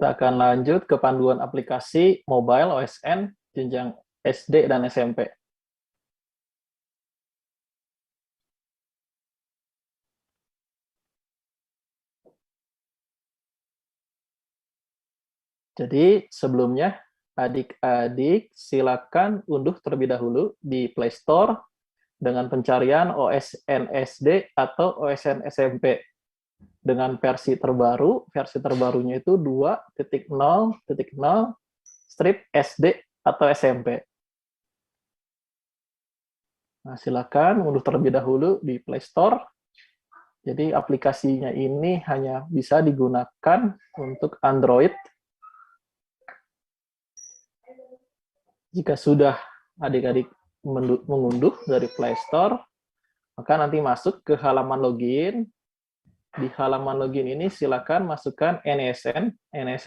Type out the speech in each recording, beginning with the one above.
Kita akan lanjut ke panduan aplikasi mobile OSN jenjang SD dan SMP. Jadi sebelumnya adik-adik silakan unduh terlebih dahulu di Play Store dengan pencarian OSN SD atau OSN SMP dengan versi terbaru. Versi terbarunya itu 2.0.0 strip SD atau SMP. Nah, silakan unduh terlebih dahulu di Play Store. Jadi aplikasinya ini hanya bisa digunakan untuk Android. Jika sudah adik-adik mengunduh dari Play Store, maka nanti masuk ke halaman login. Di halaman login ini silakan masukkan NISN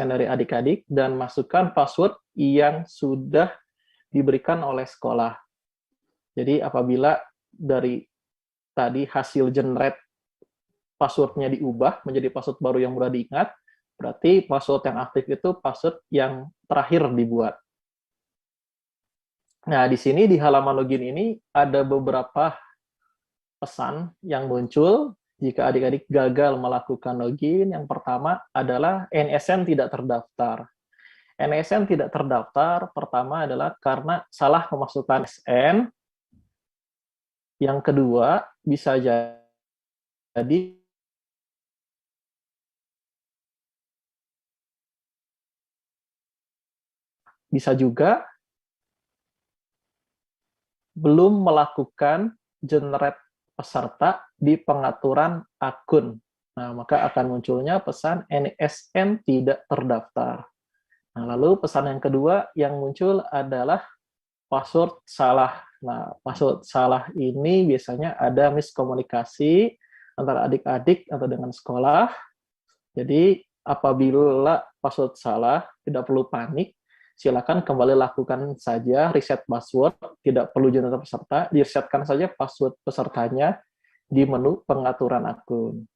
dari adik-adik, dan masukkan password yang sudah diberikan oleh sekolah. Jadi apabila dari tadi hasil generate passwordnya diubah menjadi password baru yang mudah diingat, berarti password yang aktif itu password yang terakhir dibuat. Nah, di sini di halaman login ini ada beberapa pesan yang muncul jika adik-adik gagal melakukan login. Yang pertama adalah NISN tidak terdaftar. NISN tidak terdaftar pertama adalah karena salah memasukkan SN. Yang kedua, bisa jadi juga belum melakukan generate peserta di pengaturan akun. Nah, maka akan munculnya pesan NISN tidak terdaftar. Nah, lalu pesan yang kedua yang muncul adalah password salah. Nah, password salah ini biasanya ada miskomunikasi antara adik-adik atau dengan sekolah. Jadi, apabila password salah, tidak perlu panik. Silakan kembali lakukan saja reset password, tidak perlu generate peserta, diresetkan saja password pesertanya di menu pengaturan akun.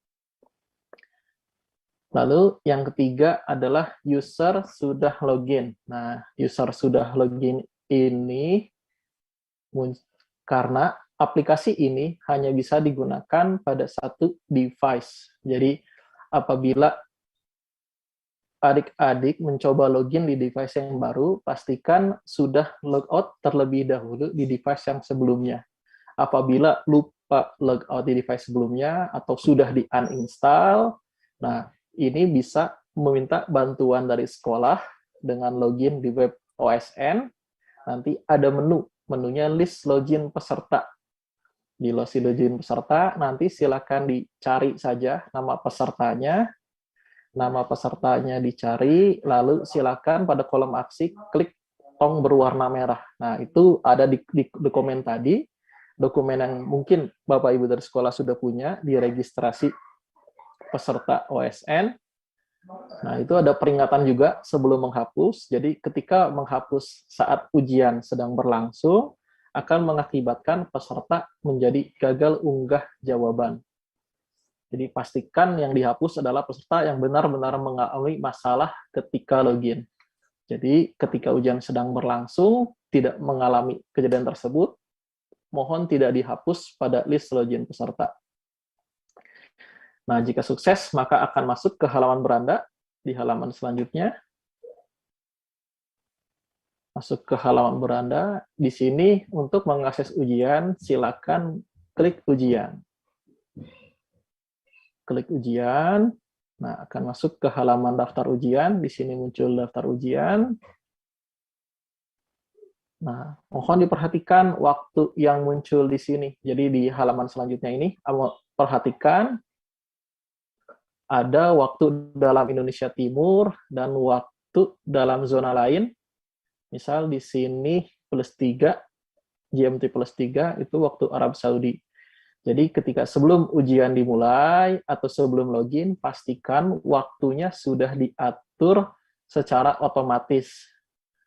Lalu yang ketiga adalah user sudah login. Nah, user sudah login ini karena aplikasi ini hanya bisa digunakan pada satu device. Jadi apabila adik-adik mencoba login di device yang baru, pastikan sudah logout terlebih dahulu di device yang sebelumnya. Apabila lupa logout di device sebelumnya atau sudah di-uninstall, nah ini bisa meminta bantuan dari sekolah dengan login di web OSN. Nanti ada menunya list login peserta. Di list login peserta, nanti silakan dicari saja nama pesertanya. Nama pesertanya dicari, lalu silakan pada kolom aksi klik tong berwarna merah. Nah, itu ada di dokumen tadi, dokumen yang mungkin Bapak Ibu dari sekolah sudah punya di registrasi peserta OSN. Nah, itu ada peringatan juga sebelum menghapus. Jadi, ketika menghapus saat ujian sedang berlangsung, akan mengakibatkan peserta menjadi gagal unggah jawaban. Jadi pastikan yang dihapus adalah peserta yang benar-benar mengalami masalah ketika login. Jadi ketika ujian sedang berlangsung, tidak mengalami kejadian tersebut, mohon tidak dihapus pada list login peserta. Nah, jika sukses, maka akan masuk ke halaman beranda di halaman selanjutnya. Masuk ke halaman beranda. Di sini untuk mengakses ujian, silakan klik ujian. Klik ujian, nah akan masuk ke halaman daftar ujian. Di sini muncul daftar ujian. Nah, mohon diperhatikan waktu yang muncul di sini. Jadi di halaman selanjutnya ini, perhatikan ada waktu dalam Indonesia Timur dan waktu dalam zona lain. Misal di sini +3, GMT +3 itu waktu Arab Saudi. Jadi ketika sebelum ujian dimulai atau sebelum login, pastikan waktunya sudah diatur secara otomatis.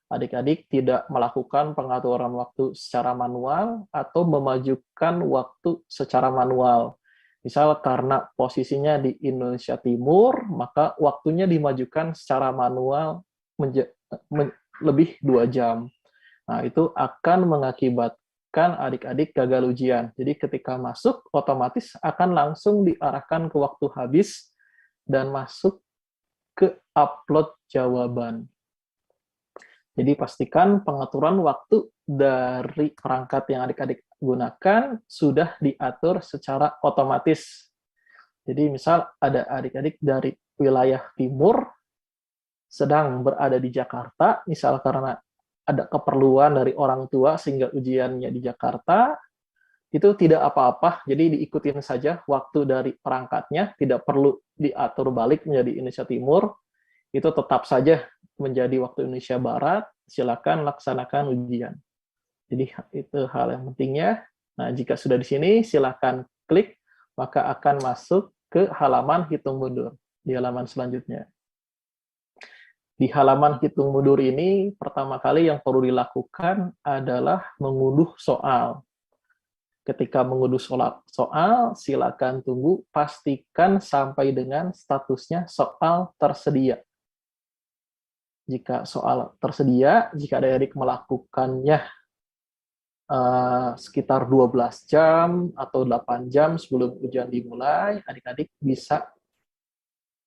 Adik-adik tidak melakukan pengaturan waktu secara manual atau memajukan waktu secara manual. Misal karena posisinya di Indonesia Timur, maka waktunya dimajukan secara manual lebih 2 jam. Nah, itu akan mengakibatkan adik-adik gagal ujian. Jadi ketika masuk, otomatis akan langsung diarahkan ke waktu habis dan masuk ke upload jawaban. Jadi pastikan pengaturan waktu dari perangkat yang adik-adik gunakan sudah diatur secara otomatis. Jadi misal ada adik-adik dari wilayah timur sedang berada di Jakarta, misal karena ada keperluan dari orang tua sehingga ujiannya di Jakarta, itu tidak apa-apa, jadi diikutin saja waktu dari perangkatnya, tidak perlu diatur balik menjadi Indonesia Timur, itu tetap saja menjadi waktu Indonesia Barat, silakan laksanakan ujian. Jadi itu hal yang pentingnya. Nah, jika sudah di sini, silakan klik, maka akan masuk ke halaman hitung mundur, di halaman selanjutnya. Di halaman hitung mundur ini, pertama kali yang perlu dilakukan adalah mengunduh soal. Ketika mengunduh soal, silakan tunggu, pastikan sampai dengan statusnya soal tersedia. Jika soal tersedia, jika adik-adik melakukannya sekitar 12 jam atau 8 jam sebelum ujian dimulai, adik-adik bisa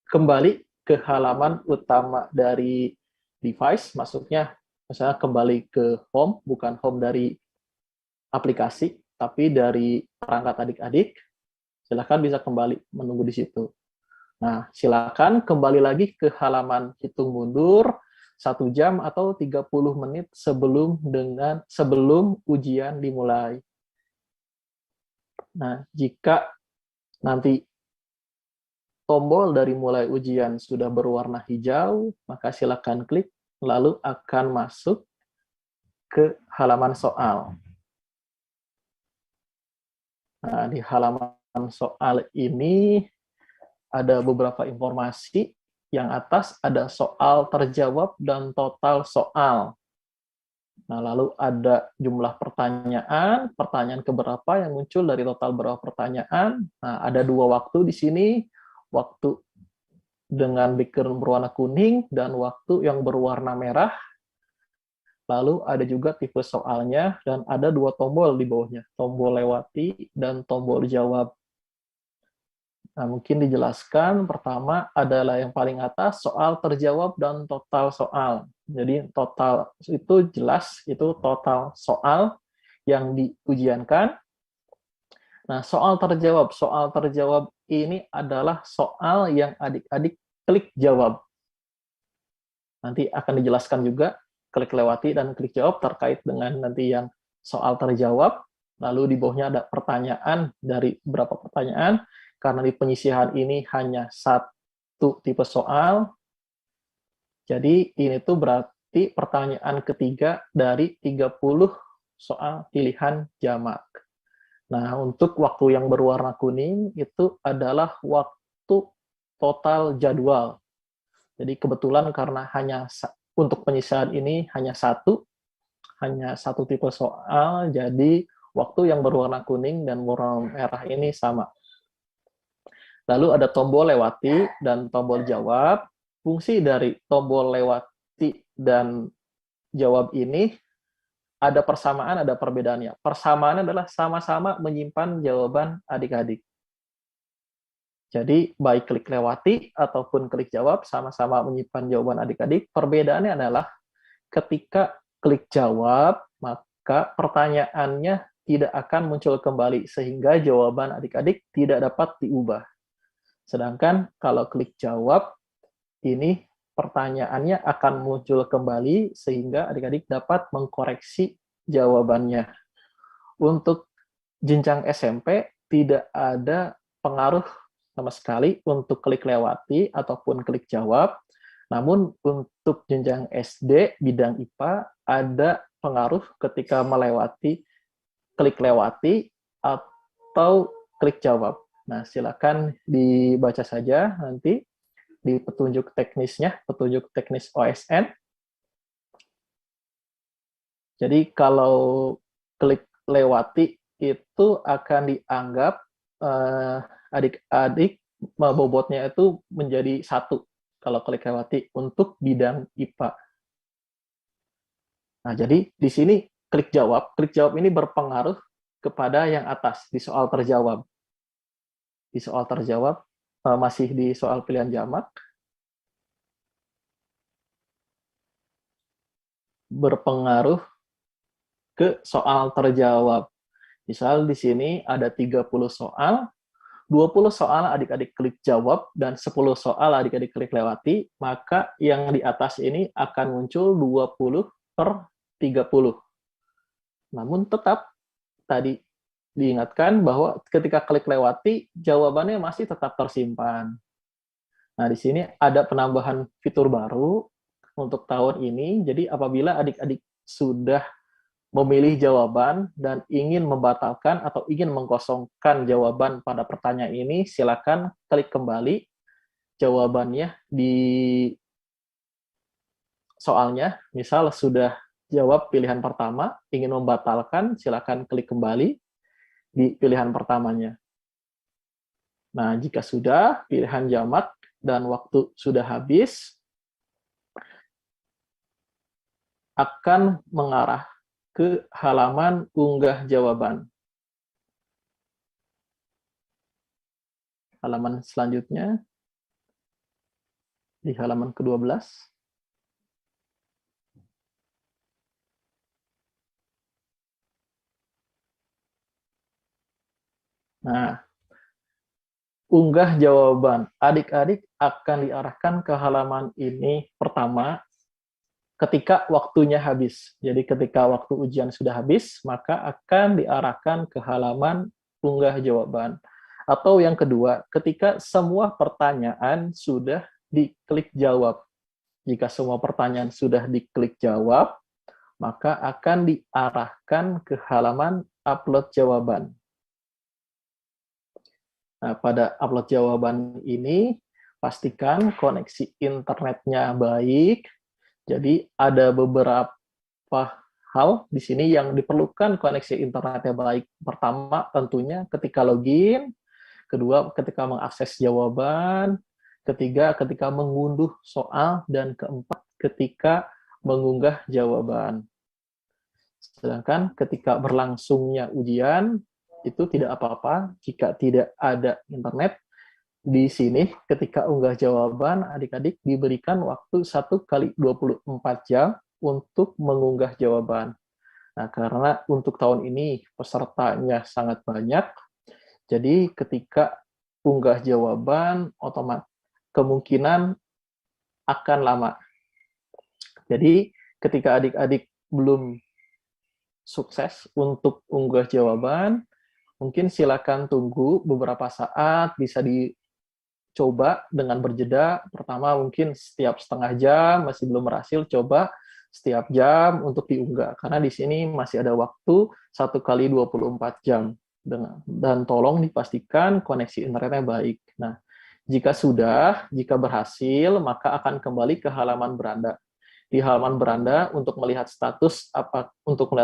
kembali ke halaman utama dari device, maksudnya misalnya kembali ke home, bukan home dari aplikasi, tapi dari perangkat adik-adik, silakan bisa kembali menunggu di situ. Nah, silakan kembali lagi ke halaman hitung mundur 1 jam atau 30 menit sebelum ujian dimulai. Nah, jika nanti tombol dari mulai ujian sudah berwarna hijau, maka silakan klik, lalu akan masuk ke halaman soal. Nah, di halaman soal ini ada beberapa informasi. Yang atas ada soal terjawab dan total soal. Nah, lalu ada jumlah pertanyaan, pertanyaan keberapa yang muncul dari total berapa pertanyaan. Nah, ada 2 waktu di sini, waktu dengan background berwarna kuning dan waktu yang berwarna merah. Lalu ada juga tipe soalnya dan ada 2 tombol di bawahnya, tombol lewati dan tombol jawab. Nah, mungkin dijelaskan pertama adalah yang paling atas soal terjawab dan total soal. Jadi total itu jelas itu total soal yang diujiankan. Nah, soal terjawab ini adalah soal yang adik-adik klik jawab. Nanti akan dijelaskan juga klik lewati dan klik jawab terkait dengan nanti yang soal terjawab. Lalu di bawahnya ada pertanyaan dari berapa pertanyaan. Karena di penyisihan ini hanya 1 tipe soal, jadi ini tuh berarti pertanyaan ketiga dari 30 soal pilihan jamak. Nah, untuk waktu yang berwarna kuning itu adalah waktu total jadwal. Jadi kebetulan karena hanya untuk penyisihan ini hanya satu tipe soal, jadi waktu yang berwarna kuning dan berwarna merah ini sama. Lalu ada tombol lewati dan tombol jawab. Fungsi dari tombol lewati dan jawab ini ada persamaan, ada perbedaannya. Persamaan adalah sama-sama menyimpan jawaban adik-adik. Jadi, baik klik lewati ataupun klik jawab, sama-sama menyimpan jawaban adik-adik. Perbedaannya adalah ketika klik jawab, maka pertanyaannya tidak akan muncul kembali, sehingga jawaban adik-adik tidak dapat diubah. Sedangkan kalau klik jawab, ini pertanyaannya akan muncul kembali sehingga adik-adik dapat mengkoreksi jawabannya. Untuk jenjang SMP, tidak ada pengaruh sama sekali untuk klik lewati ataupun klik jawab. Namun untuk jenjang SD, bidang IPA, ada pengaruh ketika melewati klik lewati atau klik jawab. Nah, silakan dibaca saja nanti di petunjuk teknisnya, petunjuk teknis OSN. Jadi kalau klik lewati itu akan dianggap adik-adik bobotnya itu menjadi 1 kalau klik lewati untuk bidang IPA. Nah, jadi di sini klik jawab ini berpengaruh kepada yang atas di soal terjawab. Di soal terjawab, masih di soal pilihan jamak, berpengaruh ke soal terjawab. Misal di sini ada 30 soal, 20 soal adik-adik klik jawab, dan 10 soal adik-adik klik lewati, maka yang di atas ini akan muncul 20/30. Namun tetap tadi diingatkan bahwa ketika klik lewati, jawabannya masih tetap tersimpan. Nah, di sini ada penambahan fitur baru untuk tahun ini. Jadi apabila adik-adik sudah memilih jawaban dan ingin membatalkan atau ingin mengkosongkan jawaban pada pertanyaan ini, silakan klik kembali jawabannya di soalnya. Misal sudah jawab pilihan pertama, ingin membatalkan, silakan klik kembali di pilihan pertamanya. Nah, jika sudah pilihan jamak dan waktu sudah habis, akan mengarah ke halaman unggah jawaban. Halaman selanjutnya, di halaman ke-12. Nah, unggah jawaban. Adik-adik akan diarahkan ke halaman ini pertama ketika waktunya habis. Jadi ketika waktu ujian sudah habis, maka akan diarahkan ke halaman unggah jawaban. Atau yang kedua, ketika semua pertanyaan sudah diklik jawab. Jika semua pertanyaan sudah diklik jawab, maka akan diarahkan ke halaman upload jawaban. Nah, pada upload jawaban ini, pastikan koneksi internetnya baik. Jadi ada beberapa hal di sini yang diperlukan koneksi internetnya baik. Pertama, tentunya ketika login. Kedua, ketika mengakses jawaban. Ketiga, ketika mengunduh soal. Dan keempat, ketika mengunggah jawaban. Sedangkan ketika berlangsungnya ujian, itu tidak apa-apa jika tidak ada internet. Di sini, ketika unggah jawaban, adik-adik diberikan waktu 1 kali 24 jam untuk mengunggah jawaban. Nah, karena untuk tahun ini pesertanya sangat banyak, jadi ketika unggah jawaban, otomatis kemungkinan akan lama. Jadi ketika adik-adik belum sukses untuk unggah jawaban, mungkin silakan tunggu beberapa saat, bisa dicoba dengan berjeda. Pertama mungkin setiap setengah jam, masih belum berhasil, coba setiap jam untuk diunggah. Karena di sini masih ada waktu 1 kali 24 jam. Dan tolong dipastikan koneksi internetnya baik. Nah, jika berhasil, maka akan kembali ke halaman beranda. Di halaman beranda untuk melihat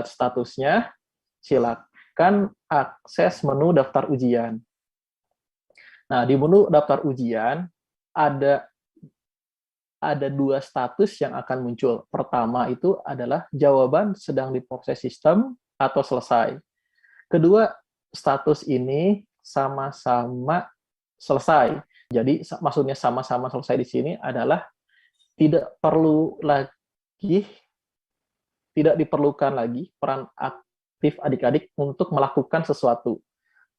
statusnya, silakan akses menu daftar ujian. Nah, di menu daftar ujian ada 2 status yang akan muncul. Pertama itu adalah jawaban sedang diproses sistem atau selesai. Kedua, status ini sama-sama selesai. Jadi maksudnya sama-sama selesai di sini adalah tidak diperlukan lagi peran aktif adik-adik untuk melakukan sesuatu.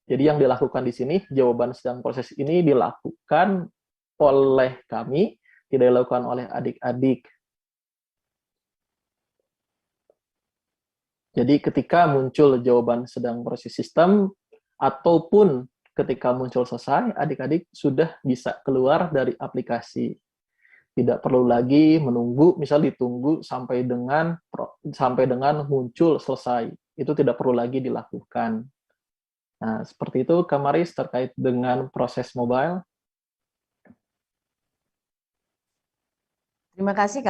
Jadi yang dilakukan di sini, jawaban sedang proses ini dilakukan oleh kami, tidak dilakukan oleh adik-adik. Jadi ketika muncul jawaban sedang proses sistem, ataupun ketika muncul selesai, adik-adik sudah bisa keluar dari aplikasi. Tidak perlu lagi menunggu, misal ditunggu sampai dengan muncul selesai. Itu tidak perlu lagi dilakukan. Nah, seperti itu, Kamaris, terkait dengan proses mobile. Terima kasih, Kak.